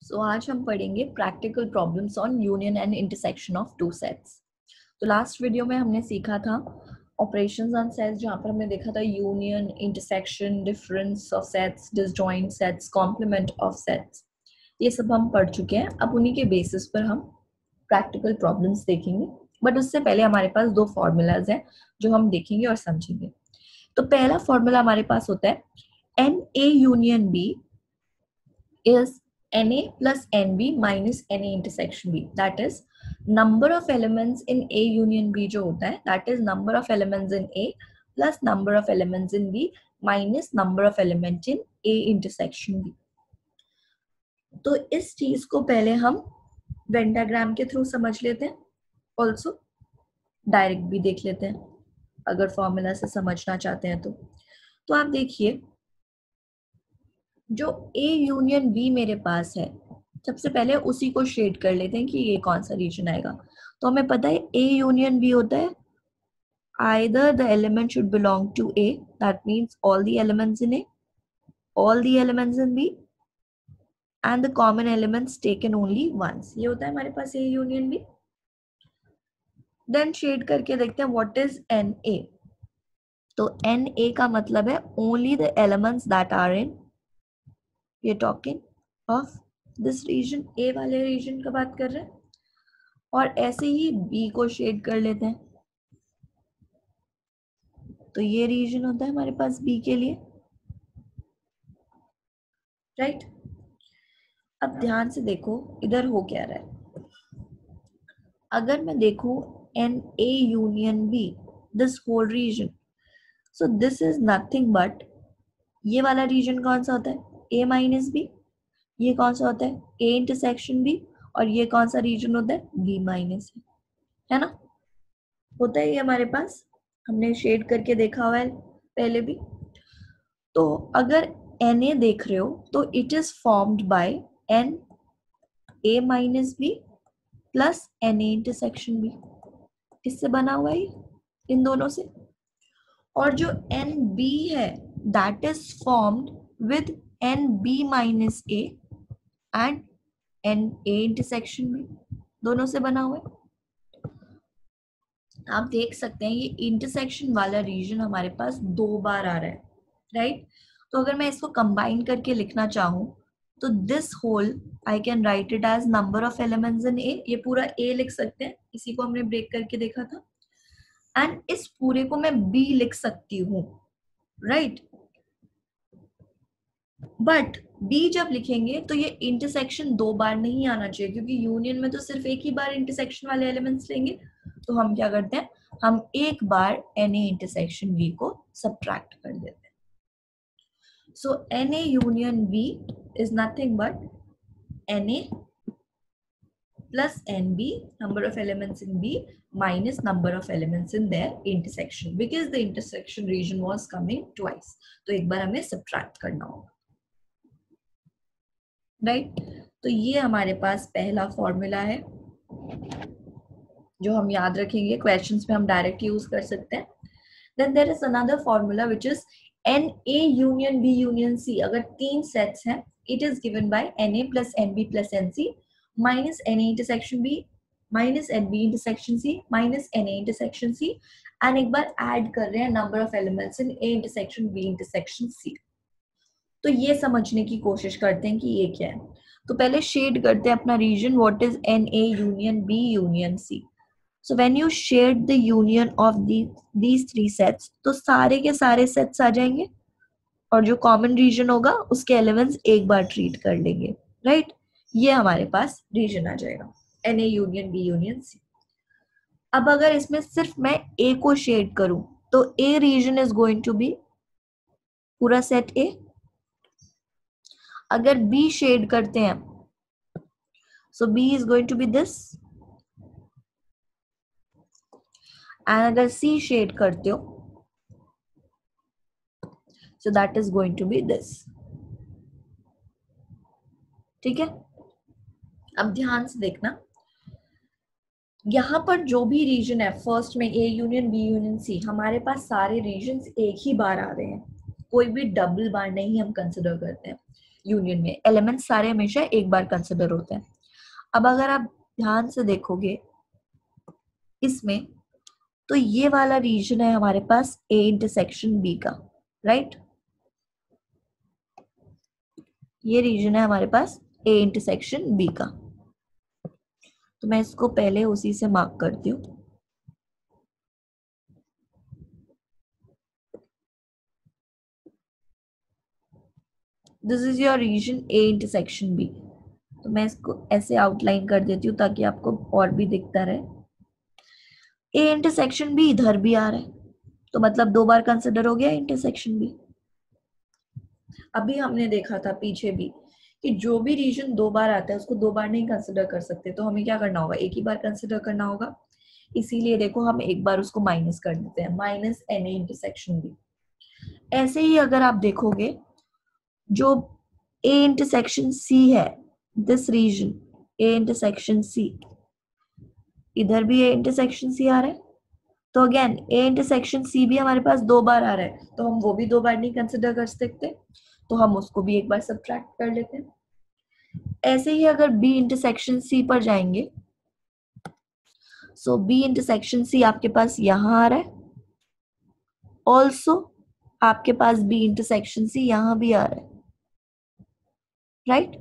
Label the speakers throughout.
Speaker 1: सो आज हम पढ़ेंगे practical problems on union and intersection of two sets. तो लास्ट वीडियो में हमने सीखा था ऑपरेशंस ऑन सेट्स, जहाँ पर हमने देखा था union, intersection, difference of sets, disjoint sets, complement of sets. ये सब हम पढ़ चुके हैं। अब उन्हीं के बेसिस पर हम प्रैक्टिकल प्रॉब्लम्स देखेंगे, बट उससे पहले हमारे पास दो फॉर्मूलाज हैं जो हम देखेंगे और समझेंगे। तो पहला फॉर्मूला हमारे पास होता है Na union B is Na plus NB minus Na intersection B. That is number of elements in A union B जो होता है, that is number of elements in A plus number of elements in B minus number of elements in A intersection B. तो इस चीज को पहले हम Venn diagram के थ्रू समझ लेते हैं, ऑल्सो डायरेक्ट भी देख लेते हैं अगर फॉर्मूला से समझना चाहते हैं तो आप देखिए, जो A यूनियन B मेरे पास है, सबसे पहले उसी को शेड कर लेते हैं कि ये कौन सा रीजन आएगा। तो हमें पता है A यूनियन B होता है either the element should belong to A, that means all the elements in A, all the elements in B and the common elements taken only once. ये होता है हमारे पास A union B। Then shade करके देखते हैं what is NA। तो NA का मतलब है only the elements that are in, ये टॉकिंग ऑफ दिस रीजन, ए वाले रीजन का बात कर रहे हैं। और ऐसे ही बी को शेड कर लेते हैं, तो ये रीजन होता है हमारे पास बी के लिए, राइट। अब ध्यान से देखो इधर हो क्या रहा है। अगर मैं देखूं n A union B, this whole region, so this is nothing but, ये वाला रीजन कौन सा होता है, ए माइनस बी। ये कौन सा होता है, ए इंटरसेक्शन बी। और ये कौन सा रीजन होता है, बी माइनस है ना। होता है ये हमारे पास, हमने शेड करके देखा हुआ है पहले भी। तो अगर Na देख रहे हो तो it is formed by n A minus B plus Na intersection B, इससे बना हुआ है इन दोनों से। और जो Nb है that is formed with Nb minus A and Na intersection B, दोनों से बना हुआ है। आप देख सकते हैं ये इंटरसेक्शन वाला रीजन हमारे पास दो बार आ रहा है, राइट। तो अगर मैं इसको कंबाइन करके लिखना चाहूं तो this whole I can write it as number of elements in A. ये पूरा ए लिख सकते हैं, इसी को हमने ब्रेक करके देखा था। एंड इस पूरे को मैं बी लिख सकती हूँ, राइट। बट बी जब लिखेंगे तो ये इंटरसेक्शन दो बार नहीं आना चाहिए, क्योंकि यूनियन में तो सिर्फ एक ही बार इंटरसेक्शन वाले एलिमेंट्स लेंगे। तो हम क्या करते हैं, हम एक बार Na इंटरसेक्शन V को सब्ट्रैक्ट कर देते हैं। सो Na union V is nothing but Na plus NB, number of elements in B minus number of elements in their intersection, because the intersection region was coming twice. तो एक बार हमें subtract करना होगा, right. तो ये हमारे पास पहला फॉर्मूला है जो हम याद रखेंगे, क्वेश्चंस में हम डायरेक्ट यूज कर सकते हैं। Then there is another formula which is Na union B union C। अगर तीन सेट्स हैं, it is given by Na plus NB plus NC minus Na intersection B minus NB intersection C minus Na intersection C, and एक बार add कर रहे हैं number of elements in A intersection B intersection C। तो ये समझने की कोशिश करते हैं कि ये क्या है। तो पहले शेड करते हैं अपना region, what is Na union B union C। So when you shade the union of these three sets, तो सारे के सारे सेट्स आ जाएंगे और जो कॉमन रीजन होगा उसके एलिमेंट्स एक बार ट्रीट कर लेंगे, राइट। ये हमारे पास रीजन आ जाएगा Na union B union C। अब अगर इसमें सिर्फ मैं A को शेड करूं तो A region is going to be पूरा सेट A। अगर B शेड करते हैं so B is going to be this, and अगर C शेड करते हो so that is going to be this, ठीक है। अब ध्यान से देखना, यहाँ पर जो भी रीजन है फर्स्ट में A union B union C, हमारे पास सारे रीजन्स एक ही बार आ रहे हैं, कोई भी डबल बार नहीं हम कंसिडर करते हैं। यूनियन में एलिमेंट्स सारे हमेशा एक बार कंसिडर होते हैं। अब अगर आप ध्यान से देखोगे इसमें, तो ये वाला रीजन है हमारे पास ए इंटरसेक्शन बी का, राइट? ये रीजन है हमारे पास ए इंटरसेक्शन बी का। तो मैं इसको पहले उसी से मार्क करती हूँ। This is your region A intersection B. तो मैं इसको ऐसे आउटलाइन कर देती हूँ ताकि आपको और भी दिखता रहे। ए इंटरसेक्शन बी इधर भी आ रहा है, तो मतलब 2 बार कंसिडर हो गया इंटरसेक्शन बी। अभी हमने देखा था पीछे भी कि जो भी रीजन 2 बार आता है उसको 2 बार नहीं कंसिडर कर सकते, तो हमें क्या करना होगा, एक ही बार कंसिडर करना होगा। इसीलिए देखो हम एक बार उसको माइनस कर देते हैं, minus n A intersection B. ऐसे ही अगर आप देखोगे जो ए इंटरसेक्शन सी है, this region A intersection C, इधर भी ए इंटरसेक्शन सी आ रहा है, तो अगेन ए इंटरसेक्शन सी भी हमारे पास 2 बार आ रहा है, तो हम वो भी 2 बार नहीं कंसिडर कर सकते, तो हम उसको भी एक बार सब्ट्रैक्ट कर लेते हैं। ऐसे ही अगर बी इंटरसेक्शन सी पर जाएंगे, सो बी इंटरसेक्शन सी आपके पास यहां आ रहा है, ऑल्सो आपके पास बी इंटरसेक्शन सी यहां भी आ रहा है, राइट?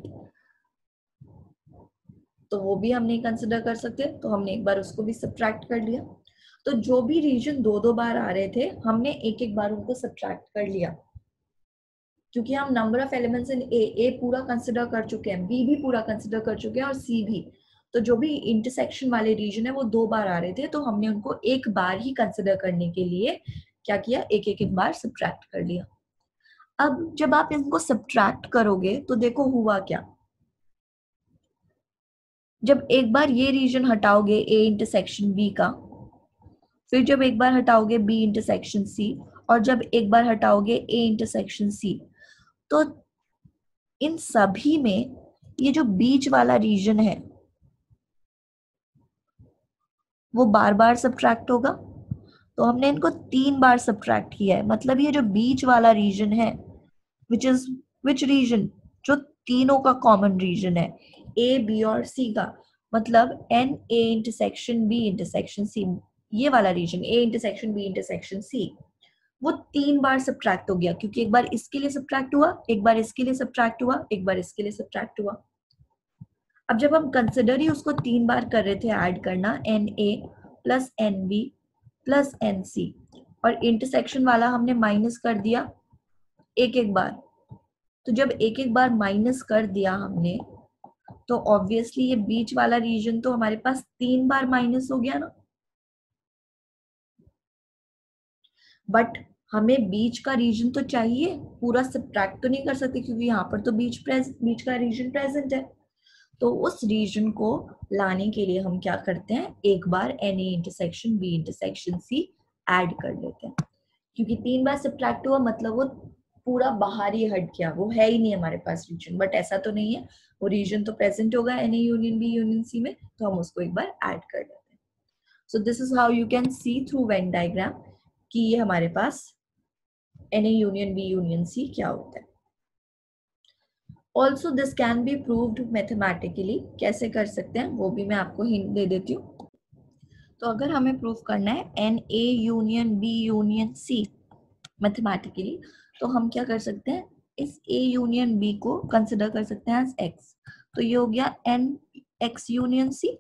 Speaker 1: तो वो भी हम नहीं कंसिडर कर सकते, तो हमने एक बार उसको भी सब्ट्रैक्ट कर लिया। तो जो भी रीजन 2 बार आ रहे थे हमने एक एक बार उनको सब्ट्रैक्ट कर लिया, क्योंकि हम नंबर ऑफ एलिमेंट्स इन ए पूरा कंसिडर कर चुके हैं, बी भी पूरा कंसिडर कर चुके हैं और सी भी। तो जो भी इंटरसेक्शन वाले रीजन है वो 2 बार आ रहे थे, तो हमने उनको एक बार ही कंसिडर करने के लिए क्या किया, एक बार सब्ट्रैक्ट कर लिया। अब जब आप इनको सब्ट्रैक्ट करोगे तो देखो हुआ क्या, जब एक बार ये रीजन हटाओगे ए इंटरसेक्शन बी का, फिर जब एक बार हटाओगे बी इंटरसेक्शन सी, और जब एक बार हटाओगे ए इंटरसेक्शन सी, तो इन सभी में ये जो बीच वाला रीजन है वो बार बार सब्ट्रैक्ट होगा। तो हमने इनको 3 बार सब्ट्रैक्ट किया है, मतलब ये जो बीच वाला रीजन है विच रीजन, जो तीनों का कॉमन रीजन है ए बी और सी का, मतलब n A intersection B intersection C, ये वाला region A intersection B intersection C, वो 3 बार सब्ट्रैक्ट हो गया, क्योंकि एक बार इसके लिए सब्ट्रैक्ट हुआ, एक बार इसके लिए सब्ट्रैक्ट हुआ, एक बार इसके लिए सब्ट्रैक्ट हुआ। अब जब हम कंसिडर ही उसको 3 बार कर रहे थे ऐड करना, n A plus n B plus n C, और इंटरसेक्शन वाला हमने माइनस कर दिया एक बार, तो जब एक बार माइनस कर दिया हमने, तो ऑब्वियसली ये बीच वाला रीजन तो हमारे पास 3 बार माइनस हो गया ना। बट हमें बीच का रीजन तो चाहिए, पूरा सब्ट्रैक्ट तो नहीं कर सकते क्योंकि यहाँ पर तो बीच का रीजन प्रेजेंट है। तो उस रीजन को लाने के लिए हम क्या करते हैं, एक बार n A intersection B intersection C add कर लेते हैं, क्योंकि 3 बार सब्ट्रैक्ट हुआ मतलब वो पूरा बाहर ही हट गया, वो है ही नहीं हमारे पास रीजन। बट ऐसा तो नहीं है, वो रीजन तो प्रेजेंट होगा n A union B union C में, तो हम उसको एक बार ऐड कर लेते हैं। So this is how you can see through Venn diagram कि ये हमारे पास n A union B union C क्या होता है। Also this can be proved mathematically, कैसे कर सकते हैं वो भी मैं आपको हिंट दे देती हूँ। तो अगर हमें प्रूव करना है n A union B union C mathematically, तो हम क्या कर सकते हैं, इस ए यूनियन बी को कंसिडर कर सकते हैं एज एक्स, तो ये हो गया एन एक्स यूनियन सी।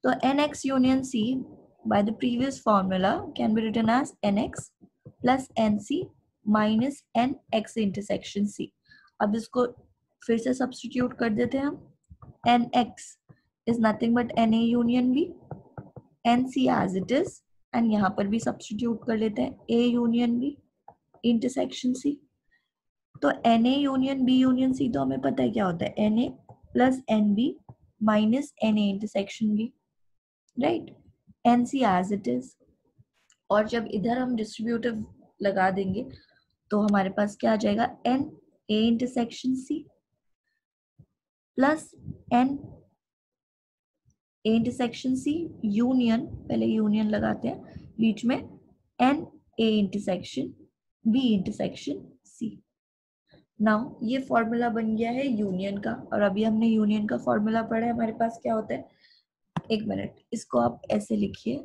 Speaker 1: तो n X union C by the previous formula can be written as nx plus nc minus nx intersection c। अब इसको फिर से सब्स्टिट्यूट कर देते हैं हम, nx is nothing but na union b, nc as it is, and यहाँ पर भी सब्स्टिट्यूट कर लेते हैं a union b intersection c। तो na union b union c तो हमें पता है क्या होता है, na plus nb minus na intersection b, right? NC as it is। और जब इधर हम डिस्ट्रीब्यूटिव लगा देंगे तो हमारे पास क्या आ जाएगा, N A intersection C plus N A intersection C union, पहले यूनियन लगाते हैं बीच में, N A intersection B intersection C। Now ये फॉर्मूला बन गया है यूनियन का, और अभी हमने यूनियन का फॉर्मूला पढ़ा है, हमारे पास क्या होता है, एक मिनट, इसको आप ऐसे लिखिए,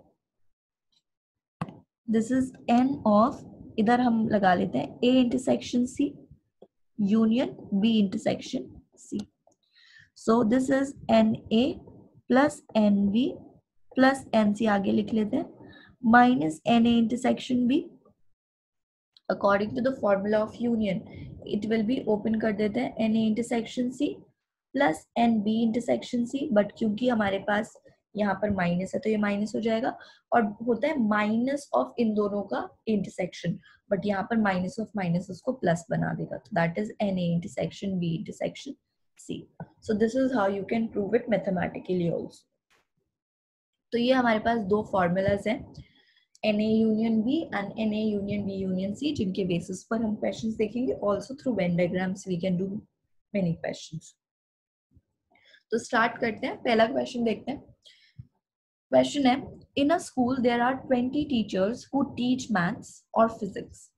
Speaker 1: दिस इज एन ऑफ, इधर हम लगा लेते हैं A intersection C union B intersection C. So this is n A plus n B plus n C, आगे लिख लेते हैं, minus n A intersection B. According to the formula of union it will be, open कर देते हैं, n A intersection C plus n B intersection C, but क्योंकि हमारे पास यहाँ पर माइनस है तो ये माइनस हो जाएगा, और होता है माइनस ऑफ इन दोनों का इंटरसेक्शन, बट यहाँ पर माइनस ऑफ माइनस उसको प्लस बना देगा, तो that is n A intersection B intersection C. So this is how you can prove it mathematically also. तो ये हमारे पास दो फॉर्मूलाज हैं, Na union B and Na union B union C, जिनके बेसिस पर हम क्वेश्चंस देखेंगे. Also through Venn diagrams we can do many questions. तो स्टार्ट करते हैं, पहला क्वेश्चन देखते हैं. क्वेश्चन है, in a school there are 20 teachers who teach maths और फिजिक्स.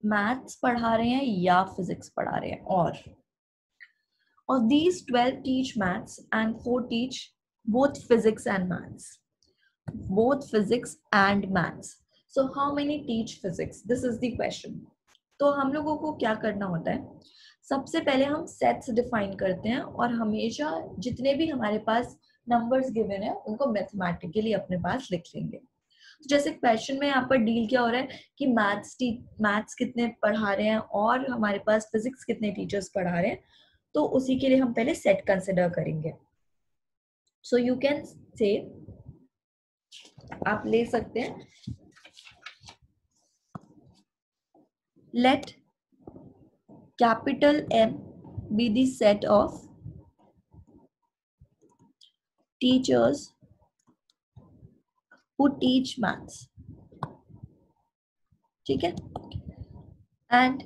Speaker 1: मैथ्स पढ़ा रहे हैं या फिजिक्स पढ़ा रहे हैं, और these 12 teach maths and 4 teach both physics and maths. Both physics and maths. So how many teach physics? This is the question. तो हम लोगों को क्या करना होता है, सबसे पहले हम सेट्स डिफाइन करते हैं, और हमेशा जितने भी हमारे पास नंबर्स गिवन है उनको मैथमेटिकली अपने पास लिख लेंगे. तो जैसे क्वेश्चन में यहाँ पर डील क्या हो रहा है कि मैथ्स कितने पढ़ा रहे हैं और हमारे पास फिजिक्स कितने टीचर्स पढ़ा रहे हैं, तो उसी के लिए हम पहले सेट कंसिडर करेंगे. सो यू कैन से, आप ले सकते हैं, let capital M be the set of teachers who teach maths. ठीक है, एंड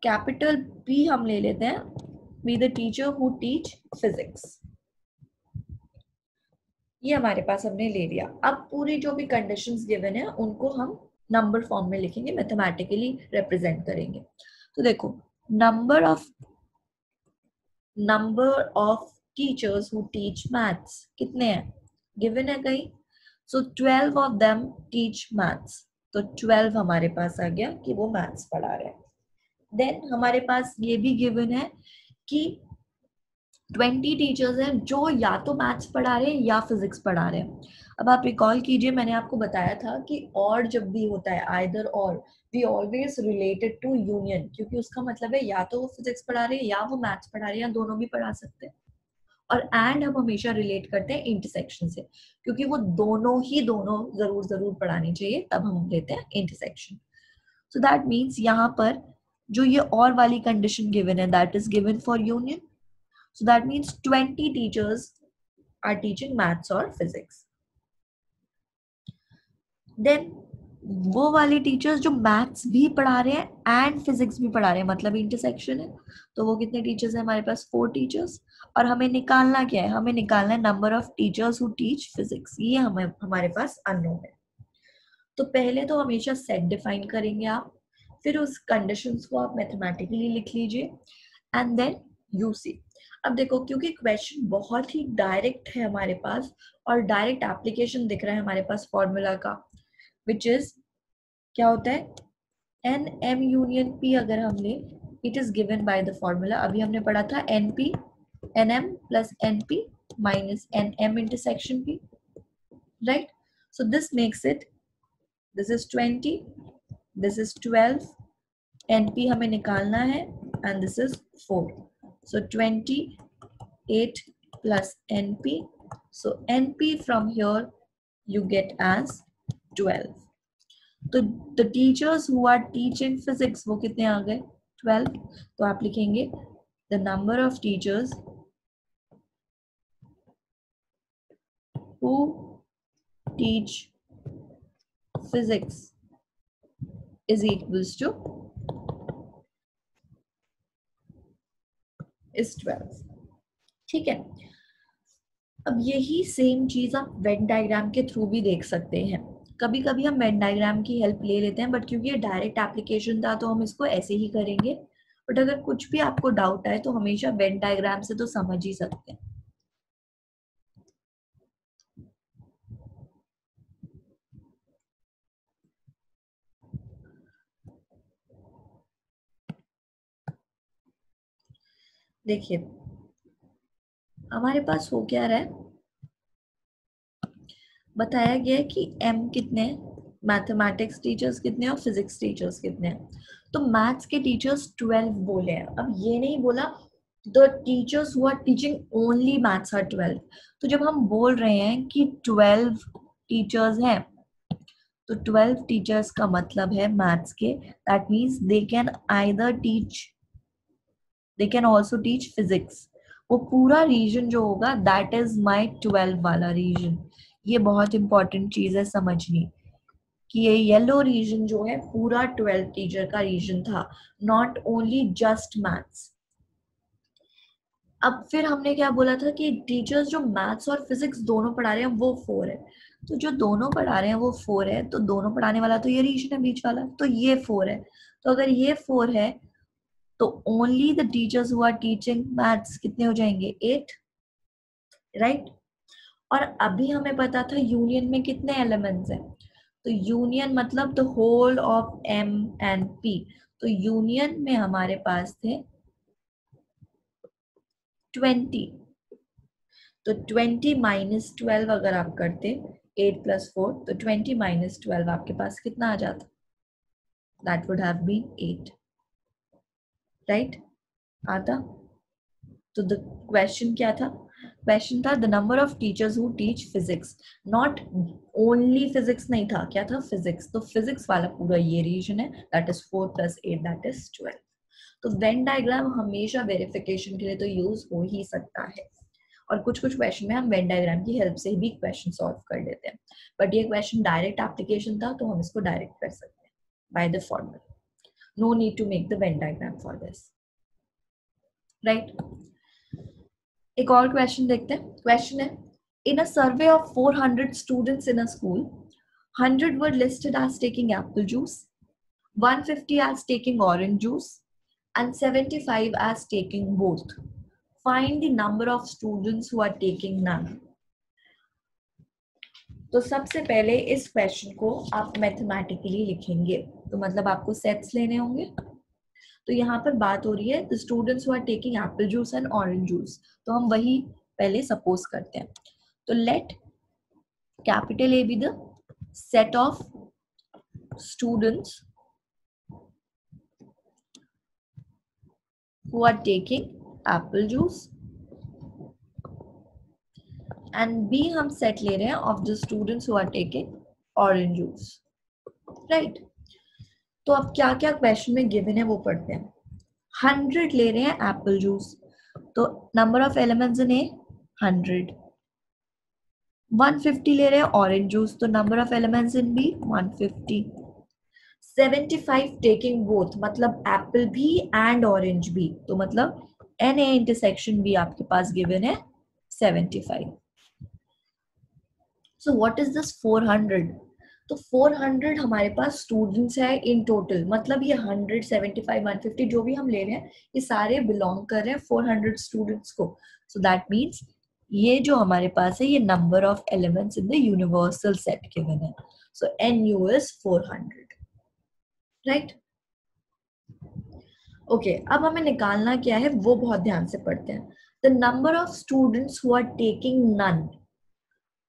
Speaker 1: कैपिटल B हम ले लेते हैं, be the teacher who teach physics. ये हमारे पास हमने ले लिया. अब पूरी जो भी कंडीशंस गिवन है उनको हम नंबर फॉर्म में लिखेंगे, मैथमेटिकली रिप्रेजेंट करेंगे. तो देखो, number of teachers who teach maths कितने हैं, गिवन है कहीं. सो 12 ऑफ देम टीच मैथ्स, तो 12 हमारे पास आ गया कि वो मैथ्स पढ़ा रहे हैं. देन हमारे पास ये भी गिवन है कि 20 टीचर्स हैं जो या तो मैथ्स पढ़ा रहे हैं या फिजिक्स पढ़ा रहे हैं. अब आप रिकॉल कीजिए, मैंने आपको बताया था कि और जब भी होता है आइदर और, we always related to union, क्योंकि उसका मतलब है या तो वो फिजिक्स पढ़ा रहे हैं या वो मैथ्स पढ़ा रहे हैं, या दोनों भी पढ़ा सकते हैं. और एंड हम हमेशा रिलेट करते हैं इंटरसेक्शन से, क्योंकि वो दोनों जरूर पढ़ानी चाहिए, तब हम लेते हैं इंटरसेक्शन. सो दैट मीन्स यहाँ पर जो ये और वाली कंडीशन गिवन है, that is given for union. So that means 20 teachers are teaching maths or physics. Then वो वाले टीचर्स जो मैथ्स भी पढ़ा रहे हैं एंड फिजिक्स भी पढ़ा रहे हैं, मतलब इंटरसेक्शन है, तो वो कितने टीचर्स हैं हमारे पास, 4 टीचर्स. और हमें निकालना क्या है, हमें निकालना है number of teachers who teach physics. ये हमारे पास अननोन है. तो पहले तो हमेशा सेट डिफाइन करेंगे आप, फिर उस कंडीशंस को आप मैथमेटिकली लिख लीजिए, एंड देन यू सी. अब देखो, क्योंकि क्वेश्चन बहुत ही डायरेक्ट है हमारे पास, और डायरेक्ट एप्लीकेशन दिख रहा है हमारे पास फॉर्मूला का, विच इज क्या होता है, एन एम यूनियन पी. अगर हम ले, it is given by the formula, अभी हमने पढ़ा था n P n M plus n P minus n M intersection P, right. So this makes it, this is 20, this is 12, n P हमें निकालना है, and this is 4. So 28 plus NP. So NP from here you get as 12. तो the teachers who are teaching physics वो कितने आ गए, 12. तो आप लिखेंगे the number of teachers who teach physics is equals to is 12. ठीक है. अब यही सेम चीज आप वेन डायग्राम के थ्रू भी देख सकते हैं. कभी कभी हम वेन डायग्राम की हेल्प ले लेते हैं, बट क्योंकि ये डायरेक्ट एप्लीकेशन था तो हम इसको ऐसे ही करेंगे. बट अगर कुछ भी आपको डाउट आए तो हमेशा वेन डायग्राम से तो समझ ही सकते हैं। देखिए हमारे पास हो क्या रहा है, बताया गया है कि एम कितने हैं, मैथमेटिक्स टीचर्स कितने हैं और फिजिक्स टीचर्स कितने हैं। तो मैथ्स के टीचर्स 12 बोले हैं। अब ये नहीं बोला the teachers who are teaching only maths are 12। तो जब हम बोल रहे हैं कि 12 टीचर्स हैं तो 12 टीचर्स का मतलब है मैथ्स के, that means they can either teach, they can also teach physics. वो पूरा रीजन जो होगा दैट इज माई 12 वाला रीजन। ये बहुत इंपॉर्टेंट चीज है समझनी कि ये येलो रीजन जो है पूरा 12 टीचर का रीजन था, नॉट ओनली जस्ट मैथ्स। अब फिर हमने क्या बोला था कि टीचर्स जो मैथ्स और फिजिक्स दोनों पढ़ा रहे हैं वो 4 है। तो जो दोनों पढ़ा रहे हैं वो 4 है, तो दोनों पढ़ाने वाला तो ये रीजन है बीच वाला, तो ये 4 है। तो अगर ये 4 है तो only the teachers who are teaching maths कितने हो जाएंगे, 8, राइट। और अभी हमें पता था यूनियन में कितने एलिमेंट्स हैं, तो यूनियन मतलब the whole of M and P. तो यूनियन में हमारे पास थे 20। तो 20 माइनस 12 अगर आप करते 8 प्लस 4, तो 20 माइनस 12 आपके पास कितना आ जाता, that would have been 8, right. आता। तो द क्वेश्चन क्या था, क्वेश्चन था the number of teachers who teach physics, not only physics नहीं था, क्या था, फिजिक्स। तो फिजिक्स वाला पूरा ये रीजन है, that is 4 plus 8 that is 12। तो वेन डायग्राम हमेशा वेरिफिकेशन के लिए तो यूज हो ही सकता है, और कुछ कुछ क्वेश्चन में हम वेन डायग्राम की हेल्प से भी क्वेश्चन सॉल्व कर लेते हैं। बट ये क्वेश्चन डायरेक्ट एप्लीकेशन था तो हम इसको डायरेक्ट कर सकते हैं by the formula, no need to make the Venn diagram for this, right. एक और क्वेश्चन देखते हैं। क्वेश्चन है in a survey of 400 students in a school, 100 were listed as taking apple juice, 150 as taking orange juice, and 75 as taking both. Find the number of students who are taking none. तो सबसे पहले इस question को आप mathematically लिखेंगे, तो मतलब आपको सेट्स लेने होंगे। तो यहाँ पर बात हो रही है the students who are taking apple juice and orange juice, तो हम वही पहले सपोज करते हैं। तो let capital A B the set of students who are taking apple juice and B हम सेट ले रहे हैं of the students who are taking orange juice, right। तो अब क्या क्या क्वेश्चन में गिवन है वो पढ़ते हैं। 100 ले रहे हैं एप्पल जूस, तो number of elements in A 100। 150 ले रहे हैं ऑरेंज जूस, तो number of elements in B 150। 75 taking both, मतलब एप्पल भी एंड ऑरेंज भी, तो मतलब एन ए इंटरसेक्शन भी आपके पास गिवन है 75। So what is this 400? तो 400 हमारे पास स्टूडेंट्स है इन टोटल, मतलब ये 100, 75, 150 जो भी हम ले रहे हैं ये सारे बिलोंग कर रहे हैं 400 स्टूडेंट्स को। सो दैट मीन्स ये जो हमारे पास है ये number of elements in the universal set given है। So n U is 400, right. Okay, अब हमें निकालना क्या है वो बहुत ध्यान से पढ़ते हैं। The number of students who are taking none,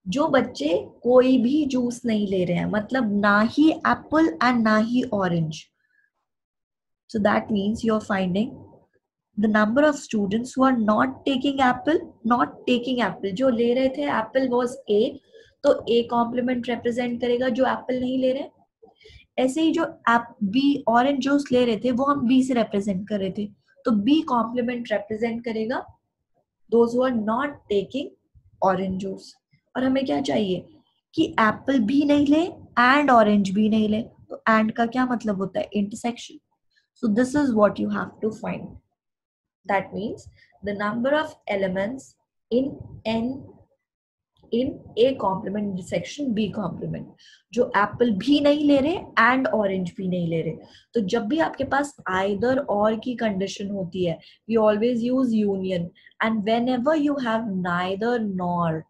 Speaker 1: जो बच्चे कोई भी जूस नहीं ले रहे हैं, मतलब ना ही एप्पल एंड ना ही orange. So that means you are finding the number of students who are not taking apple, not taking apple, जो ले रहे थे एप्पल वाज ए, तो ए कॉम्प्लीमेंट रिप्रेजेंट करेगा जो एप्पल नहीं ले रहे। ऐसे ही जो आप बी ऑरेंज जूस ले रहे थे वो हम बी से रिप्रेजेंट कर रहे थे, तो बी कॉम्प्लीमेंट रिप्रेजेंट करेगा those who are not taking orange juice. और हमें क्या चाहिए कि एप्पल भी नहीं ले एंड ऑरेंज भी नहीं ले, तो एंड का क्या मतलब होता है, intersection. So this is what you have to find, that means the number of elements in n in A complement intersection B complement, जो एप्पल भी नहीं ले रहे एंड ऑरेंज भी नहीं ले रहे। तो जब भी आपके पास आइदर और की कंडीशन होती है, we always use union, and whenever you have neither nor,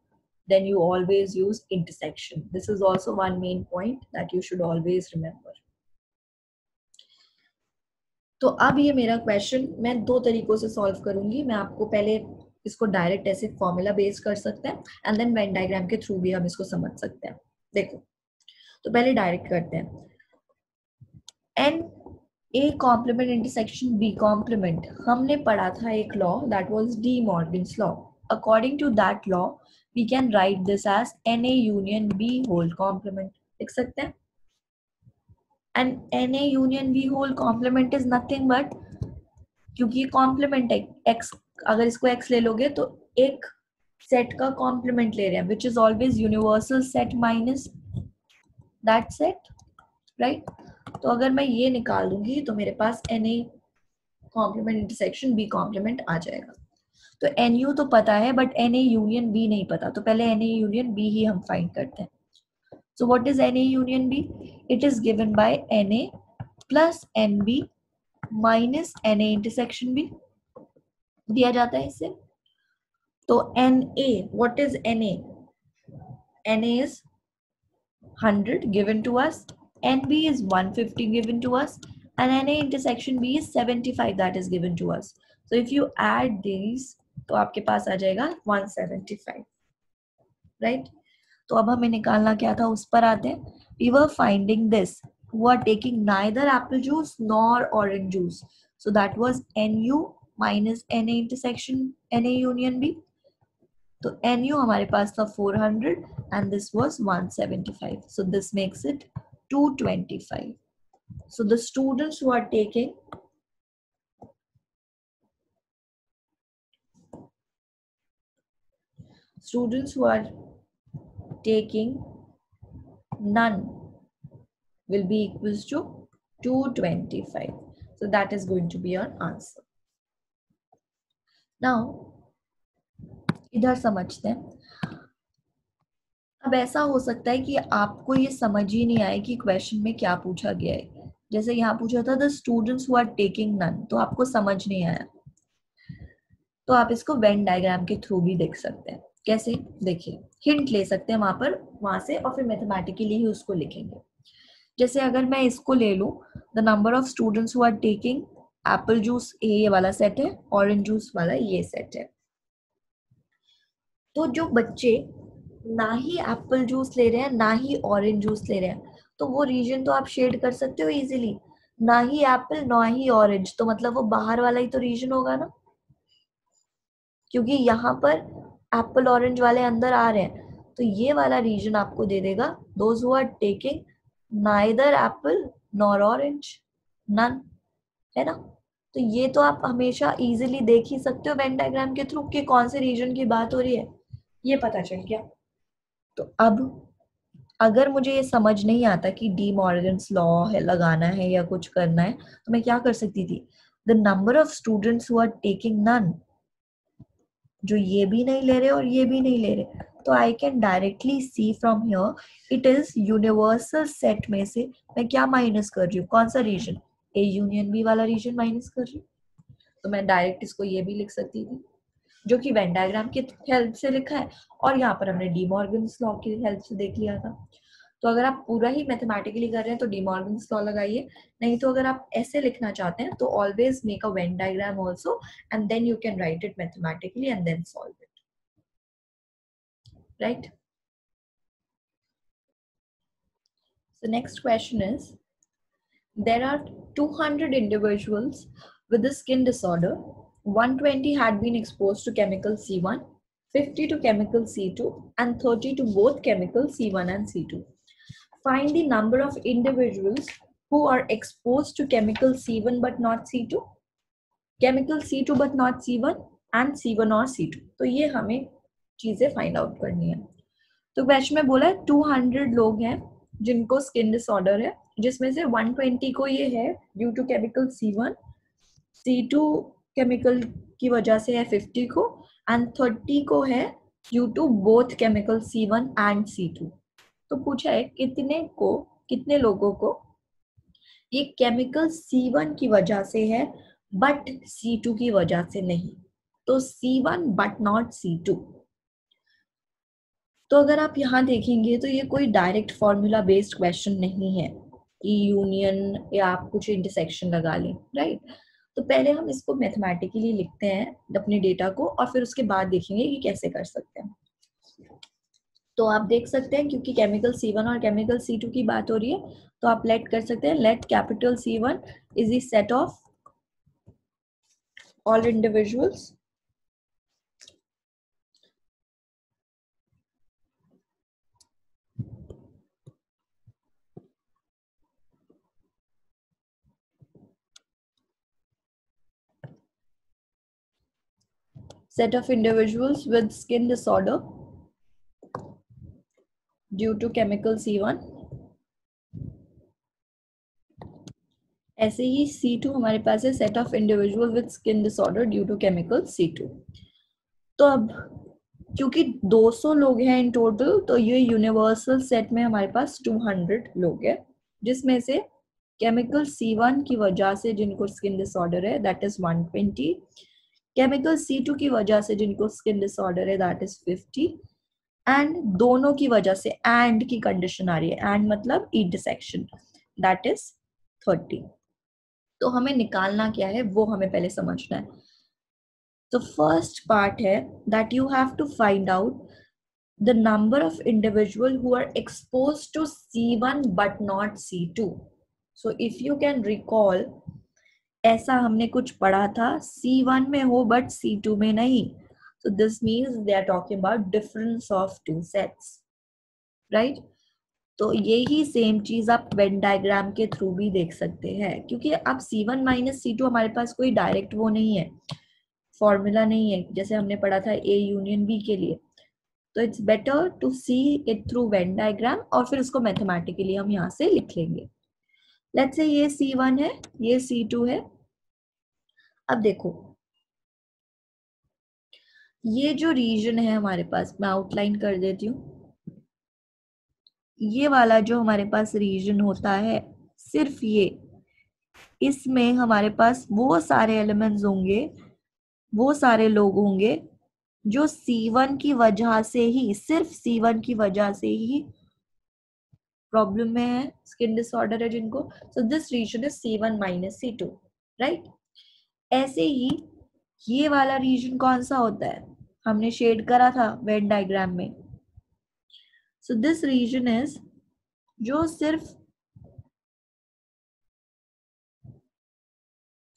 Speaker 1: then you always use intersection. This is also one main point that you should always remember. तो अब ये मेरा क्वेश्चन मैं दो तरीकों से सॉल्व करूंगी। मैं आपको पहले इसको डायरेक्ट ऐसे फॉर्मूला बेस कर सकते हैं एंड देन वेन डायग्राम के थ्रू भी हम इसको समझ सकते हैं। देखो, तो पहले डायरेक्ट करते हैं। N A complement intersection B complement, हमने पढ़ा था एक law, that was De Morgan's law. According to that law we can write this as Na union B whole complement, लिख सकते हैं। and Na union B whole complement is nothing but, क्योंकि ये complement है, x अगर इसको x ले लोगे तो एक सेट का कॉम्प्लीमेंट ले रहे हैं, which is always universal set minus that set, right? तो अगर मैं ये निकाल दूंगी तो मेरे पास Na complement intersection B complement आ जाएगा। तो NU तो पता है बट Na यूनियन B नहीं पता, तो पहले Na यूनियन B ही हम फाइंड करते हैं। So what is Na union B? It is given by Na plus NB minus Na intersection B दिया जाता है इससे। तो Na, what is Na? Na is 100 given to us, NB is 150 given to us, and Na intersection B is 75 that is given to us. So if you add these, तो आपके पास आ जाएगा 175, right? तो अब हमें निकालना क्या था, उस पर आते हैं। We were finding this who are taking neither apple juice nor orange juice, so that was Nu minus Na intersection Na union B. तो Nu हमारे पास था 400 and this was 175, so this makes it 225. So the students who are taking none will be equals to 225. So that is going to be your answer. Now इधर समझते हैं। अब ऐसा हो सकता है कि आपको ये समझ ही नहीं आए कि क्वेश्चन में क्या पूछा गया है। जैसे यहाँ पूछा था the students who are taking none, तो आपको समझ नहीं आया, तो आप इसको वेन डायग्राम के थ्रू भी देख सकते हैं। कैसे? देखिए, हिंट ले सकते हैं वहां से और फिर मैथमेटिकली ही उसको लिखेंगे। जैसे अगर मैं इसको ले लूं, the number of students who are taking apple juice, ये वाला सेट है, ऑरेंज जूस वाला ये सेट है। तो जो बच्चे ना ही एप्पल जूस ले रहे हैं ना ही ऑरेंज जूस ले रहे हैं, तो वो रीजन तो आप शेड कर सकते हो इजीली, ना ही एप्पल ना ही ऑरेंज, तो मतलब वो बाहर वाला ही तो रीजन होगा ना, क्योंकि यहाँ पर एप्पल ऑरेंज वाले अंदर आ रहे हैं, तो ये वाला रीजन आपको दे देगा those who are taking neither apple nor orange, none, है ना। तो ये तो आप हमेशा इजीली देख ही सकते हो वेन डायग्राम के थ्रू कि कौन से रीजन की बात हो रही है, ये पता चल गया। तो अब अगर मुझे ये समझ नहीं आता कि डी मॉर्गन्स लॉ है लगाना है या कुछ करना है, तो मैं क्या कर सकती थी, the number of students who are taking none, जो ये भी नहीं ले रहे और ये भी नहीं ले रहे, तो I can directly see from here it is universal set में से मैं क्या माइनस कर रही हूँ, कौन सा रीजन, ए यूनियन बी वाला रीजन माइनस कर रही हूँ। तो मैं डायरेक्ट इसको ये भी लिख सकती थी, जो कि वेन डायग्राम की हेल्प से लिखा है, और यहाँ पर हमने डी मॉर्गन्स लॉ की हेल्प से देख लिया था। तो अगर आप पूरा ही मैथमेटिकली कर रहे हैं तो डी मॉर्गन्स लॉ लगाइए, नहीं तो अगर आप ऐसे लिखना चाहते हैं तो always make a Venn diagram also and then you can write it mathematically and then solve it, right. So next question is, there are 200 individuals with a skin disorder. 120 had been exposed to chemical C1, 50 to chemical C2, and 30 to both chemical C1 and C2. Find the number of individuals who are exposed to chemical C1 but not C2, chemical C2 but not C1, and C1 और C2. तो ये हमें चीजें find out करनी है। तो question में बोला है 200 लोग हैं जिनको स्किन डिसऑर्डर है, जिसमें से 120 को ये है due to chemical C1, C2 chemical की वजह से है 50 को, एंड 30 को है due to both chemical C1 and C2। तो पूछा है कितने लोगों को ये केमिकल C1 की वजह से है बट C2 की वजह से नहीं। तो C1 बट नॉट C2। तो अगर आप यहाँ देखेंगे तो ये कोई डायरेक्ट फॉर्मूला बेस्ड क्वेश्चन नहीं है कि यूनियन या आप कुछ इंटरसेक्शन लगा लें, राइट। तो पहले हम इसको मैथमेटिकली लिखते हैं अपने डेटा को और फिर उसके बाद देखेंगे कि कैसे कर सकते हैं। तो आप देख सकते हैं क्योंकि केमिकल C1 और केमिकल C2 की बात हो रही है तो आप लेट कर सकते हैं, let capital C1 is the set of all individuals with skin disorder due to chemical C1। ऐसे ही C2 हमारे पास है set of individual with skin disorder due to chemical C2। तो अब क्योंकि 200 लोग हैं इन टोटल तो ये यूनिवर्सल सेट में हमारे पास 200 लोग हैं, जिसमें से केमिकल C1 की वजह से जिनको स्किन डिसऑर्डर है दैट इज 120, केमिकल C2 की वजह से जिनको स्किन डिसऑर्डर है दैट इज 50 एंड दोनों की वजह से एंड की कंडीशन आ रही है, एंड मतलब इंटरसेक्शन दैट इज 30। तो हमें निकालना क्या है वो हमें पहले समझना है। तो फर्स्ट पार्ट है that you have to find out the number of individual who are exposed to C1 but not C2। So if you can recall ऐसा हमने कुछ पढ़ा था C1 में हो बट C2 में नहीं। So this means they are talking about difference of two sets, right? तो यही सेम चीज आप वेन डायग्राम के थ्रू भी देख सकते हैं क्योंकि अब C1 माइनस C2 हमारे पास कोई डायरेक्ट वो नहीं है, फॉर्मूला नहीं है जैसे हमने पढ़ा था A यूनियन B के लिए। तो it's better to see it through Venn diagram और फिर उसको मैथमेटिकली हम यहाँ से लिख लेंगे। लेट्स से ये C1 है, ये C2 है। अब देखो ये जो रीजन है हमारे पास, मैं आउटलाइन कर देती हूँ। ये वाला जो हमारे पास रीजन होता है सिर्फ ये, इसमें हमारे पास वो सारे एलिमेंट्स होंगे, वो सारे लोग होंगे जो C1 की वजह से ही, सिर्फ C1 की वजह से ही प्रॉब्लम में है, स्किन डिसऑर्डर है जिनको। So this region is C1 minus C2, right. ऐसे ही ये वाला रीजन कौन सा होता है, हमने शेड करा था वेन डायग्राम में। सो दिस रीजन इज जो सिर्फ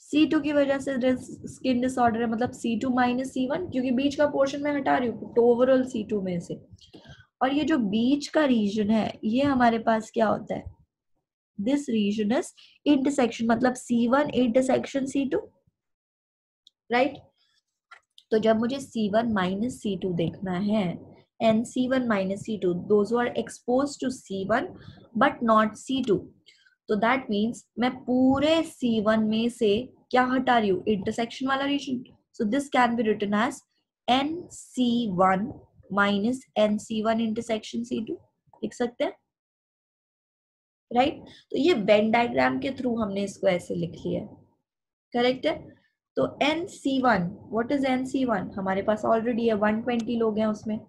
Speaker 1: C2 की वजह से स्किन डिसऑर्डर है, मतलब C2 माइनस C1, क्योंकि बीच का पोर्शन मैं हटा रही हूँ तो ओवरऑल C2 में से। और ये जो बीच का रीजन है ये हमारे पास क्या होता है, दिस रीजन इज इंटरसेक्शन, मतलब C1 इंटरसेक्शन C2, राइट। तो जब मुझे C1 माइनस C2 देखना है and C1 minus C2 those who are exposed to C1 but not C2, तो that means मैं पूरे C1 में से क्या हटा रही हूँ, इंटरसेक्शन वाला reason. so this can be written as NC1 minus NC1 intersection C2 लिख सकते हैं, राइट। तो ये वेन डायग्राम के थ्रू हमने इसको ऐसे लिख लिया है, करेक्ट है। तो NC1, व्हाट इज NC1, हमारे पास ऑलरेडी है 120 लोग हैं उसमें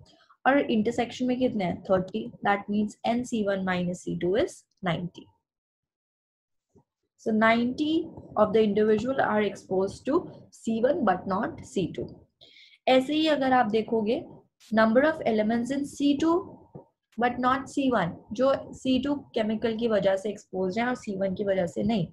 Speaker 1: और इंटरसेक्शन में कितने हैं 30, that means NC1 minus C2 is 90. So 90 of the individual are exposed to C1 but not C2. ऐसे ही अगर आप देखोगे number of elements in C2 but not C1, जो C2 केमिकल की वजह से एक्सपोज हैं और C1 की वजह से नहीं,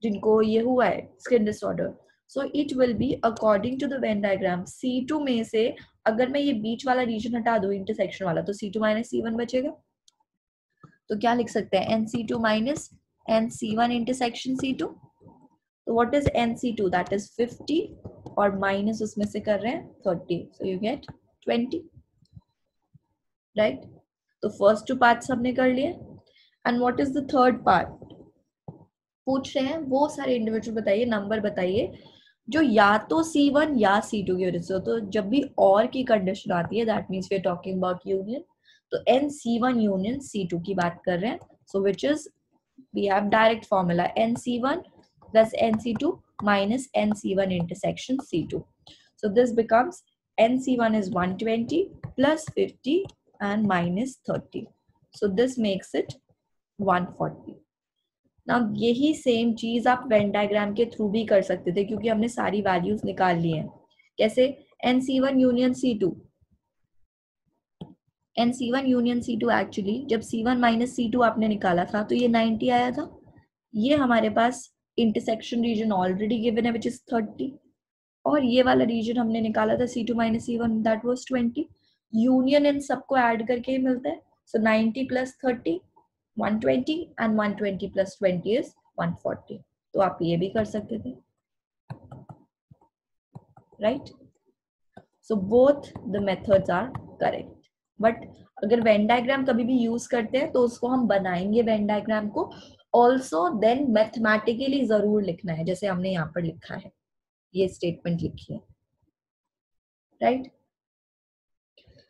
Speaker 1: जिनको ये हुआ है skin disorder. So it will be according to the Venn diagram C2 में से अगर मैं ये बीच वाला रीजन हटा दूं इंटरसेक्शन वाला तो C2 माइनस C1 बचेगा। तो क्या लिख सकते हैं NC2 minus NC1 intersection C2। तो what is NC2, that is 50 और माइनस उसमें से कर रहे हैं 30, सो यू गेट 20, राइट। तो फर्स्ट टू पार्ट्स हमने कर लिए and what is the third part, पूछ रहे हैं वो सारे इंडिविजुअल बताइए, नंबर बताइए जो या तो C1 या C2 की वजह से हो। तो जब भी और की कंडीशन आती है that means we are talking about union, तो NC1 यूनियन C2 की बात कर रहे हैं। So which is we have direct formula NC1 plus NC2 minus NC1 intersection C2. So this becomes NC1 is 120 plus 50 and minus 30. So this makes it 140. Now यही same चीज आप Venn diagram के through भी कर सकते थे क्योंकि हमने सारी वैल्यूज निकाल ली हैं। कैसे? NC1 union C2, NC1 union C2 actually जब C1 माइनस C2 आपने निकाला था तो ये 90 आया था। ये हमारे पास इंटरसेक्शन रीजन ऑलरेडी गिवन है विच इज 30, और ये वाला रीजन हमने निकाला था C2 minus C1 that was 20। Union इन सबको ऐड करके ही मिलता है। So 90 plus 30 120 and 120 plus 20 is 140। तो आप ये भी कर सकते थे, right? So both the methods are correct. But अगर वेन डायग्राम कभी भी यूज करते हैं तो उसको हम बनाएंगे वेन डायग्राम को ऑल्सो देन मैथमेटिकली जरूर लिखना है, जैसे हमने यहाँ पर लिखा है, ये स्टेटमेंट लिखी है, राइट?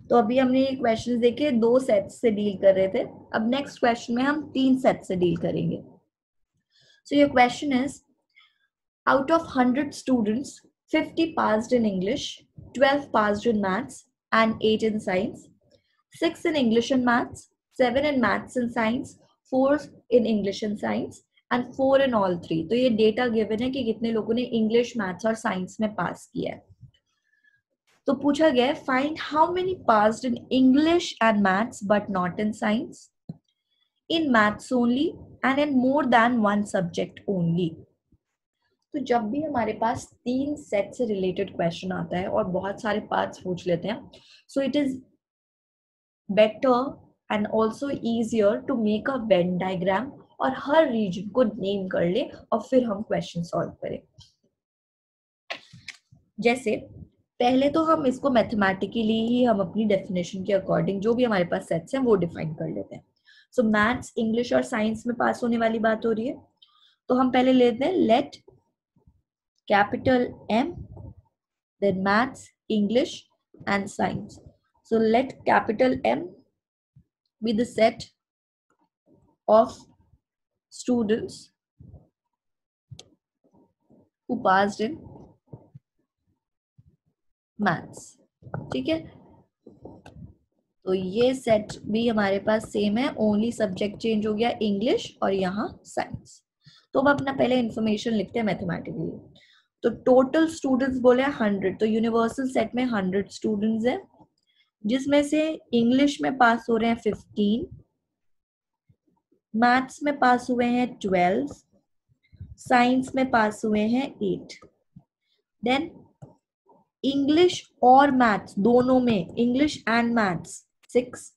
Speaker 1: तो अभी हमने ये क्वेश्चन देखे 2 सेट्स से डील कर रहे थे। अब नेक्स्ट क्वेश्चन में हम 3 सेट से डील करेंगे। So your question is out of 100 students 50 passed in English, 12 passed in maths and 8 in science, 6 in English and maths, 7 in maths and science, 4 in English and science and 4 in all 3। तो ये data given है कि कितने लोगों ने English, maths और science में पास किया है। तो पूछा गया है find how many passed in English and maths but not in science, in maths only and in more than one subject only. तो जब भी हमारे पास 3 सेट से रिलेटेड क्वेश्चन आता है और बहुत सारे पार्ट्स पूछ लेते हैं, so it is better and also easier to make a Venn diagram और हर रीजन को नेम कर ले और फिर हम क्वेश्चन सॉल्व करें। जैसे पहले तो हम इसको मैथमेटिकली ही हम अपनी डेफिनेशन के अकॉर्डिंग जो भी हमारे पास सेट्स हैं वो डिफाइन कर लेते हैं। सो मैथ्स, इंग्लिश और साइंस में पास होने वाली बात हो रही है, तो हम पहले लेते हैं late capital M, then maths, English and science. So let capital M be the set of students who passed in maths। ठीक है, तो ये सेट भी हमारे पास सेम है, ओनली सब्जेक्ट चेंज हो गया इंग्लिश और यहाँ साइंस। तो हम अपना पहले इंफॉर्मेशन लिखते हैं मैथमेटिकली। तो टोटल स्टूडेंट्स बोले 100, तो यूनिवर्सल सेट में 100 स्टूडेंट्स हैं, जिसमें से इंग्लिश में पास हो रहे हैं 15, मैथ्स में पास हुए हैं 12, साइंस में पास हुए हैं 8। देन इंग्लिश और मैथ्स दोनों में, English and maths 6,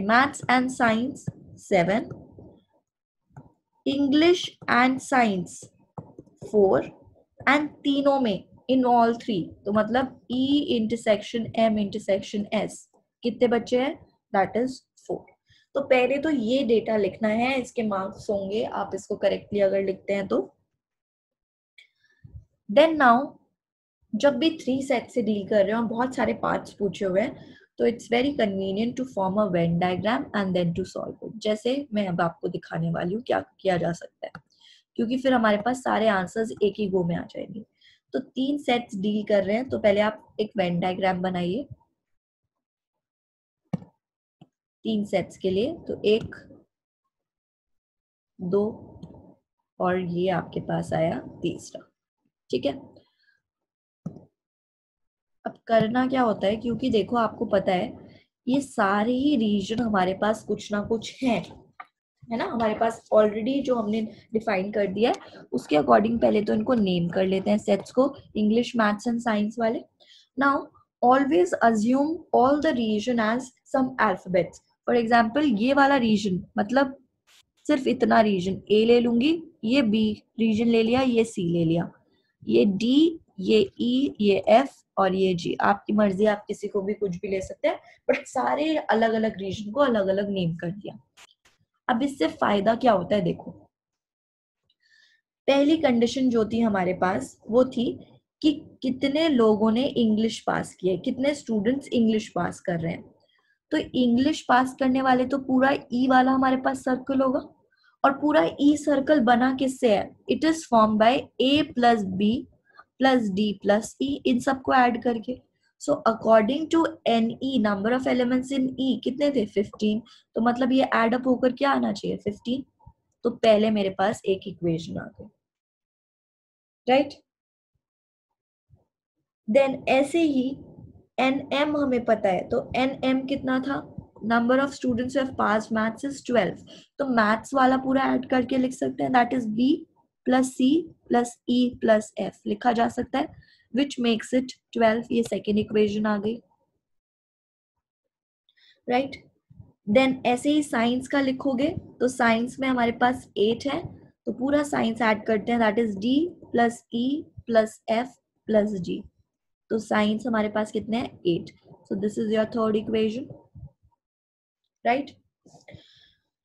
Speaker 1: maths and science 7, English and science 4 and तीनों में इन ऑल 3, तो मतलब E intersection M intersection S कितने बच्चे हैं? That is 4। तो पहले तो ये डेटा लिखना है, इसके मार्क्स होंगे आप इसको करेक्टली अगर लिखते हैं तो। देन नाउ जब भी 3 सेट से डील कर रहे हो, बहुत सारे पार्ट्स पूछे हुए हैं, तो it's very convenient to form a Venn diagram and then to solve it. जैसे मैं अब आपको दिखाने वाली हूँ क्या किया जा सकता है, क्योंकि फिर हमारे पास सारे आंसर्स एक ही गो में आ जाएंगे। तो 3 सेट्स डील कर रहे हैं, तो पहले आप एक वेन डायग्राम बनाइए 3 सेट्स के लिए। तो 1, 2 और ये आपके पास आया तीसरा। ठीक है, अब करना क्या होता है, क्योंकि देखो आपको पता है ये सारे ही रीजन हमारे पास कुछ ना कुछ है ना, हमारे पास ऑलरेडी जो हमने डिफाइन कर दिया है उसके अकॉर्डिंग पहले तो इनको नेम कर लेते हैं सेट्स को, इंग्लिश, मैथ्स एंड साइंस वाले। Now always assume all the region as some alphabets. For example ये वाला रीजन मतलब सिर्फ इतना रीजन ए ले लूंगी, ये बी रीजन ले लिया, ये सी ले लिया, ये डी, ये ई, ये एफ और ये जी। आपकी मर्जी, आप किसी को भी कुछ भी ले सकते हैं, बट सारे अलग अलग रीजन को अलग अलग नेम कर दिया। अब इससे फायदा क्या होता है, देखो पहली कंडीशन जो थी हमारे पास वो थी कि कितने लोगों ने इंग्लिश पास किया, कितने स्टूडेंट्स इंग्लिश पास कर रहे हैं। तो इंग्लिश पास करने वाले तो पूरा ई वाला हमारे पास सर्कल होगा, और पूरा ई सर्कल बना किससे है? It is form by A plus B plus D plus E, इन सबको ऐड करके। So according to n E, number of elements in E कितने थे? 15। तो मतलब ये ऐड अप होकर क्या आना चाहिए? 15। तो पहले मेरे पास एक इक्वेशन आ गई, राइट। देन ऐसे ही एन एम हमें पता है, तो एन एम कितना था? Number of students have pass maths is 12। तो मैथ्स वाला पूरा ऐड करके लिख सकते हैं, that is B plus C plus E plus F लिखा जा सकता है, विच मेक्स इट 12। ये सेकेंड इक्वेशन आ गई, राइट। देन ऐसे ही साइंस का लिखोगे, तो साइंस में हमारे पास 8 है, तो पूरा साइंस ऐड करते हैं, that is D plus E plus F plus G. तो साइंस हमारे पास कितने हैं? 8। So this is your third equation, right.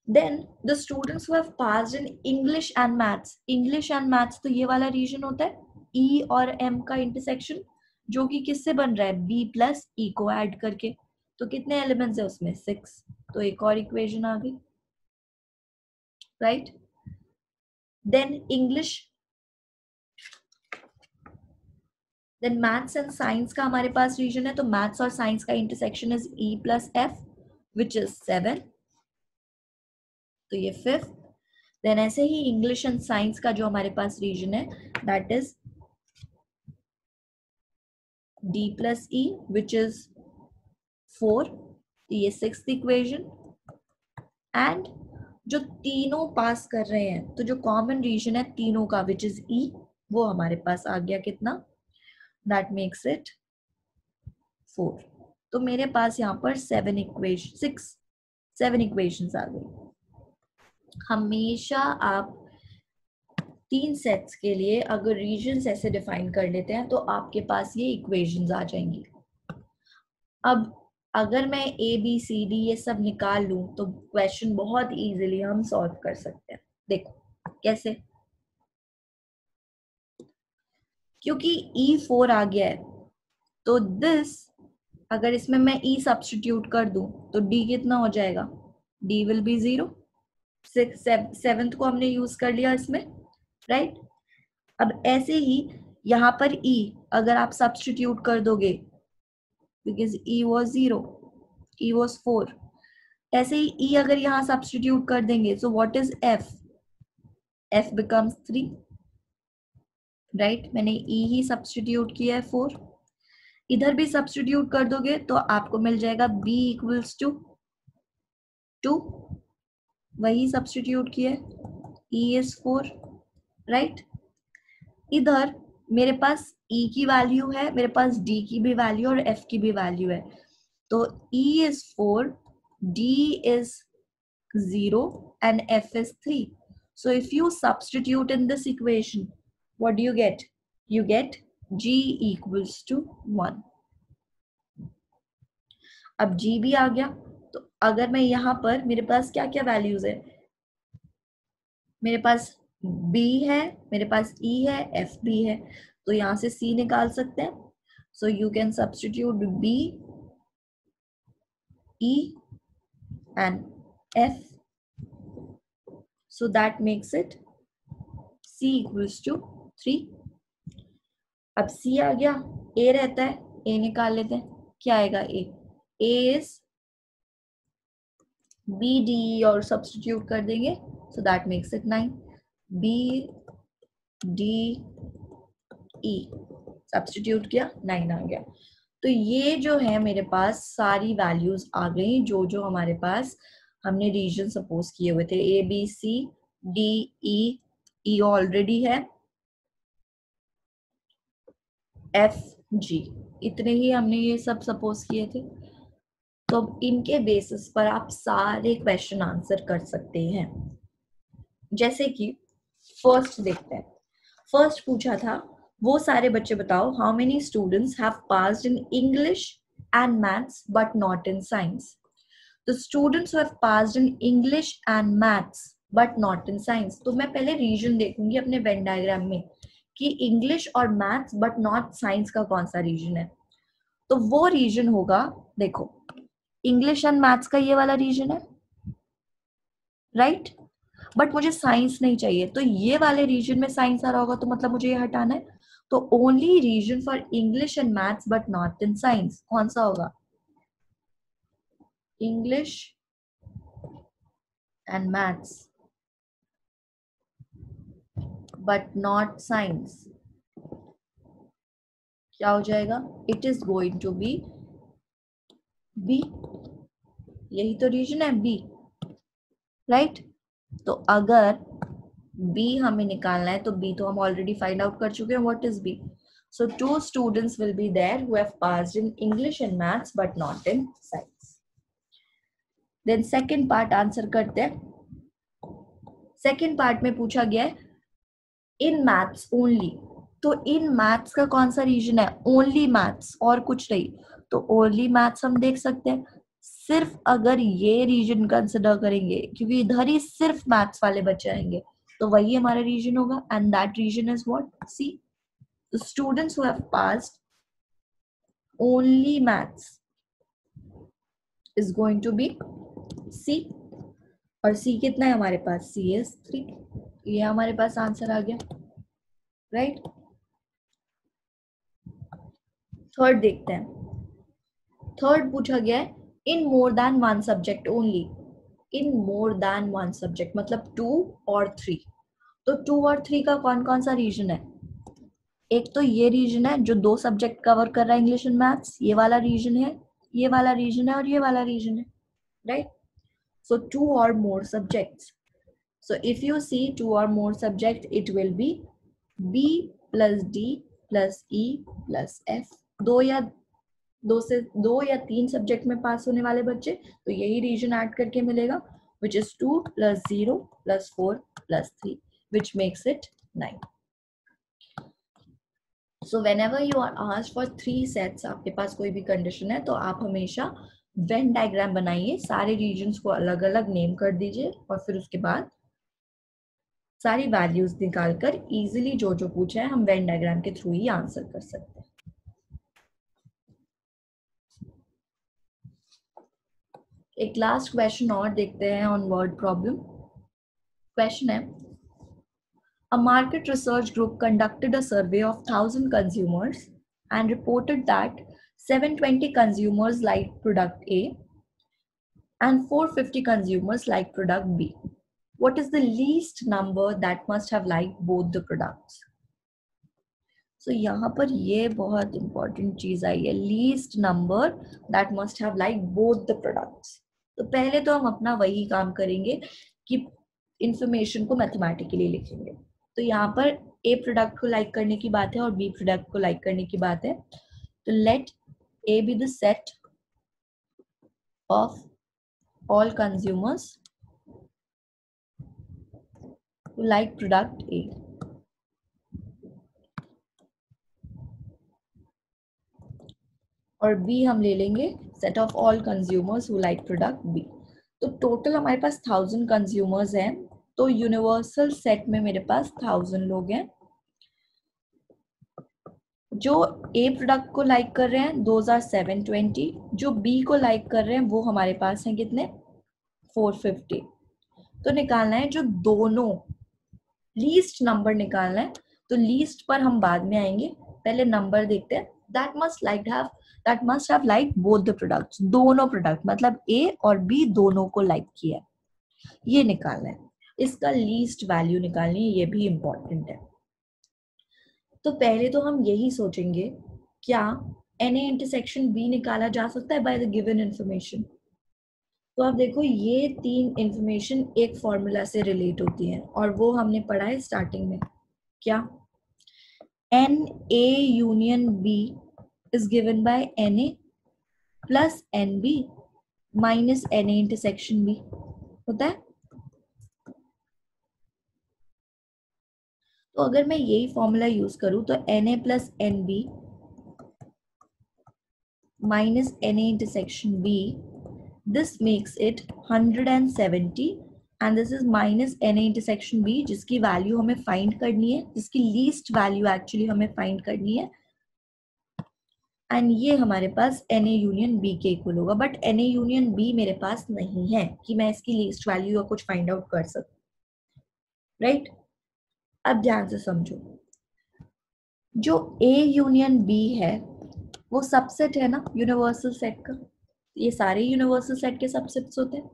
Speaker 1: Then the students who have passed in English and maths, English and maths तो ये वाला रीजन होता है ई और एम का इंटरसेक्शन, जो कि किससे बन रहा है? बी प्लस ई को ऐड करके। तो कितने एलिमेंट्स है उसमें? 6। तो एक और इक्वेशन आ गई, right. Then English, then maths and science का हमारे पास रीजन है, तो मैथ्स और साइंस का intersection is E plus F which is 7। तो ये 5th। देन ऐसे ही इंग्लिश एंड साइंस का जो हमारे पास रीजन है, that is D plus E which is 4। तो ये 6th इक्वेशन। एंड जो तीनों पास कर रहे हैं, तो जो कॉमन रीजन है तीनों का विच इज ई, वो हमारे पास आ गया कितना? That makes it 4। तो मेरे पास यहाँ पर 7 इक्वेशंस आ गई। हमेशा आप 3 सेट्स के लिए अगर रीजन्स ऐसे डिफाइन कर लेते हैं, तो आपके पास ये इक्वेशंस आ जाएंगी। अब अगर मैं ए बी सी डी ये सब निकाल लूं, तो क्वेश्चन बहुत इजीली हम सॉल्व कर सकते हैं। देखो कैसे, क्योंकि E4 आ गया है, तो दिस अगर इसमें मैं E सब्स्टिट्यूट कर दूं, तो D कितना हो जाएगा? D will be 0। 7th को हमने यूज कर लिया इसमें, राइट। अब ऐसे ही यहाँ पर E अगर आप सब्स्टिट्यूट कर दोगे, because E was 0, E was 4, ऐसे ही E अगर यहाँ सब्स्टिट्यूट कर देंगे, so what is F? F becomes 3, right. मैंने E ही सब्स्टिट्यूट किया है 4, इधर भी सब्स्टिट्यूट कर दोगे तो आपको मिल जाएगा B इक्वल्स टू 2, वही सब्स्टिट्यूट किया है, E is 4, राइट। इधर मेरे पास E की वैल्यू है, मेरे पास D की भी वैल्यू और F की भी वैल्यू है, तो E is 4, D is 0 and F is 3. So if you substitute in this equation, what do you get? You get G equals to 1. अब G भी आ गया, तो अगर मैं यहाँ पर मेरे पास क्या क्या वैल्यूज है? मेरे पास B है, मेरे पास E है, F भी है, तो यहाँ से C निकाल सकते हैं। So you can substitute B, E and F. So that makes it C equals to 3. अब C आ गया, A रहता है, A निकाल लेते हैं, क्या आएगा? A is B D और सब्स्टिट्यूट कर देंगे, so that makes it 9. B D E substitute किया, 9 आ गया। तो ये जो है मेरे पास सारी वैल्यूज आ गई, जो जो हमारे पास हमने रीजन सपोज किए हुए थे, A B C D E already है, F G, इतने ही हमने ये सब सपोज किए थे। तो इनके बेसिस पर आप सारे क्वेश्चन आंसर कर सकते हैं। जैसे कि फर्स्ट देखते हैं, फर्स्ट पूछा था, वो सारे बच्चे बताओ how many students have passed in English and maths but not in science. The students who have passed in English and maths but not in science. तो मैं पहले रीजन देखूंगी अपने वेन डायग्राम में कि इंग्लिश और मैथ्स बट नॉट साइंस का कौन सा रीजन है। तो वो रीजन होगा, देखो इंग्लिश एंड मैथ्स का ये वाला रीजन है, राइट? बट मुझे साइंस नहीं चाहिए, तो ये वाले रीजन में साइंस आ रहा होगा, तो मतलब मुझे ये हटाना है। तो only region for English and maths but not in science कौन सा होगा? English and maths but not science, क्या हो जाएगा? It is going to be B. यही तो रीजन है बी, राइट? तो अगर बी हमें निकालना है तो बी तो हम ऑलरेडी फाइंड आउट कर चुके हैं, what is B? So 2 students will be there who have passed in English and maths but not in science. Then second part answer करते हैं। सेकेंड पार्ट में पूछा गया है इन मैथ्स ओनली, तो इन मैथ्स का कौन सा रीजन है? ओनली मैथ्स और कुछ नहीं। तो ओनली मैथ्स हम देख सकते हैं सिर्फ अगर ये रीजन कंसिडर करेंगे, क्योंकि इधर ही सिर्फ मैथ्स वाले बच्चे आएंगे, तो वही हमारा रीजन होगा, and that region is what? C. The students who have passed only maths is going to be C। और C कितना है हमारे पास? C is 3। ये हमारे पास आंसर आ गया, राइट? थर्ड देखते हैं। थर्ड पूछा गया है in more than one subject only. In more than one subject मतलब 2 और 3। तो 2 और 3 का कौन कौन सा रीजन है? एक तो ये रीजन है जो 2 सब्जेक्ट कवर कर रहा है, इंग्लिश एंड मैथ्स, ये वाला रीजन है, ये वाला रीजन है और ये वाला रीजन है, right? So 2 or more subjects. So if you see 2 or more subjects, it will be B plus D plus E plus F। दो या तीन सब्जेक्ट में पास होने वाले बच्चे, तो यही रीजन ऐड करके मिलेगा, which is 2 plus 0 plus 4 plus 3, which makes it 9. So whenever you are asked for 3 sets, आपके पास कोई भी कंडीशन है, तो आप हमेशा वेन डायग्राम बनाइए, सारे रीजन्स को अलग अलग नेम कर दीजिए और फिर उसके बाद सारी वैल्यूज निकालकर इजीली जो जो पूछा है हम वेन डायग्राम के थ्रू ही आंसर कर सकते हैं। एक लास्ट क्वेश्चन और देखते हैं ऑन वर्ड प्रॉब्लम। क्वेश्चन है A market research group conducted a survey of 1,000 consumers and reported that 720 consumers liked product A and 450 consumers liked product B. What is the least number that must have liked both the products? So यहाँ पर ये बहुत important चीज आई है, least number that must have liked both the products. तो पहले तो हम अपना वही काम करेंगे कि इंफॉर्मेशन को मैथमेटिकली लिखेंगे। तो यहाँ पर ए प्रोडक्ट को लाइक करने की बात है और बी प्रोडक्ट को लाइक करने की बात है, तो let A B the set of all consumers who like product A, और B हम ले लेंगे set of all consumers who like product B। तो टोटल हमारे पास 1000 कंज्यूमर्स हैं, तो यूनिवर्सल सेट में मेरे पास 1000 लोग हैं जो ए प्रोडक्ट को लाइक कर रहे हैं, दोज आर 720। जो बी को लाइक कर रहे हैं वो हमारे पास हैं कितने? 450। तो निकालना है जो दोनों लीस्ट नंबर निकालना है, तो लीस्ट पर हम बाद में आएंगे, पहले नंबर देखते हैं। That must have like both the products, दोनों प्रोडक्ट मतलब ए और बी दोनों को लाइक किया, ये निकालना है। इसका लीस्ट वैल्यू निकालनी है, ये भी इंपॉर्टेंट है। तो पहले तो हम यही सोचेंगे क्या Na इंटरसेक्शन B निकाला जा सकता है बाय द गिवन इंफॉर्मेशन। तो अब देखो ये 3 इंफॉर्मेशन एक फॉर्मूला से रिलेट होती हैं और वो हमने पढ़ा है स्टार्टिंग में, क्या Na union B is given by Na plus NB minus Na intersection B होता है। तो अगर मैं यही फॉर्मूला यूज करूं तो Na plus NB minus Na intersection B, this makes it 170 and this is minus NA intersection B, जिसकी value हमें फाइंड करनी है, जिसकी लीस्ट वैल्यू एक्चुअली हमें फाइंड करनी है, एंड ये हमारे पास NA यूनियन B के इक्वल होगा, बट NA यूनियन B मेरे पास नहीं है कि मैं इसकी लीस्ट वैल्यू या कुछ फाइंड आउट कर सकूं, राइट? अब ध्यान से समझो, जो A यूनियन B है वो सबसेट है ना यूनिवर्सल सेट का, ये सारे यूनिवर्सल सेट के सबसेट्स होते हैं।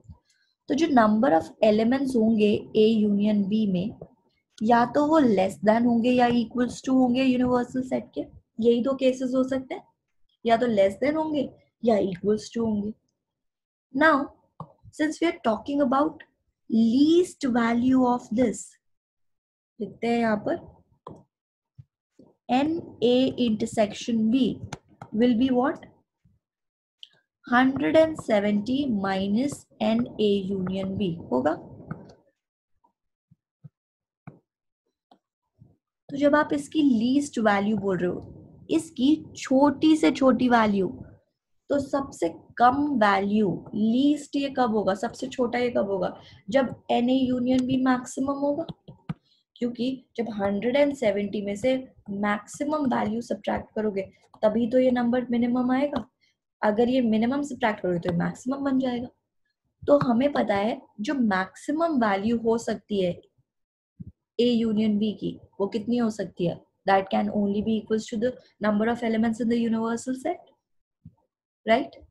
Speaker 1: तो जो नंबर ऑफ एलिमेंट्स होंगे A यूनियन B में, या तो वो लेस देन होंगे या इक्वल्स टू होंगे यूनिवर्सल सेट के, यही दो केसेस हो सकते हैं, या तो लेस देन होंगे या इक्वल्स टू होंगे। Now since we are talking about least value of this, लिखते हैं यहाँ पर NA intersection B will be what? 170 minus NA union B होगा। तो जब आप इसकी लीस्ट वैल्यू बोल रहे हो, इसकी छोटी से छोटी वैल्यू, तो सबसे कम वैल्यू लीस्ट ये कब होगा, सबसे छोटा ये कब होगा, जब NA यूनियन B मैक्सिमम होगा, क्योंकि जब 170 में से मैक्सिमम वैल्यू सब्ट्रैक्ट करोगे तभी तो ये नंबर मिनिमम आएगा, अगर ये मिनिमम सब्ट्रैक्ट करोगे तो मैक्सिमम बन जाएगा। तो हमें पता है जो मैक्सिमम वैल्यू हो सकती है A यूनियन B की, वो कितनी हो सकती है, that can only be equals to the number of elements in the universal set, right?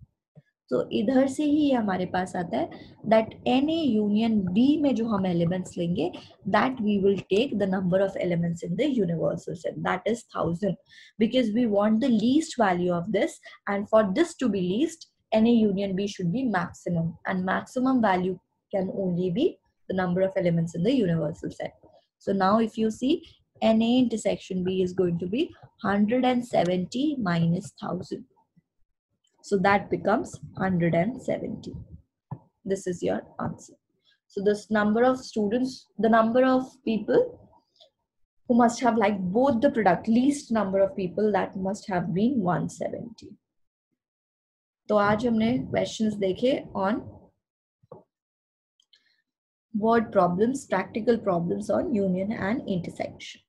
Speaker 1: तो इधर से ही हमारे पास आता है दैट NA यूनियन B में जो हम एलिमेंट्स लेंगे, that we will take the number of elements in the universal set, that is 1000, because we want the least value of this, and for this to be least NA union B should be maximum, and maximum value can only be the number of elements in the universal set. So now if you see, NA intersection B is going to be 170 minus 1000. So that becomes 170. This is your answer. So this number of students, the number of people who must have liked both the product, least number of people, that must have been 170. तो आज हमने questions देखे on word problems, practical problems on union and intersection.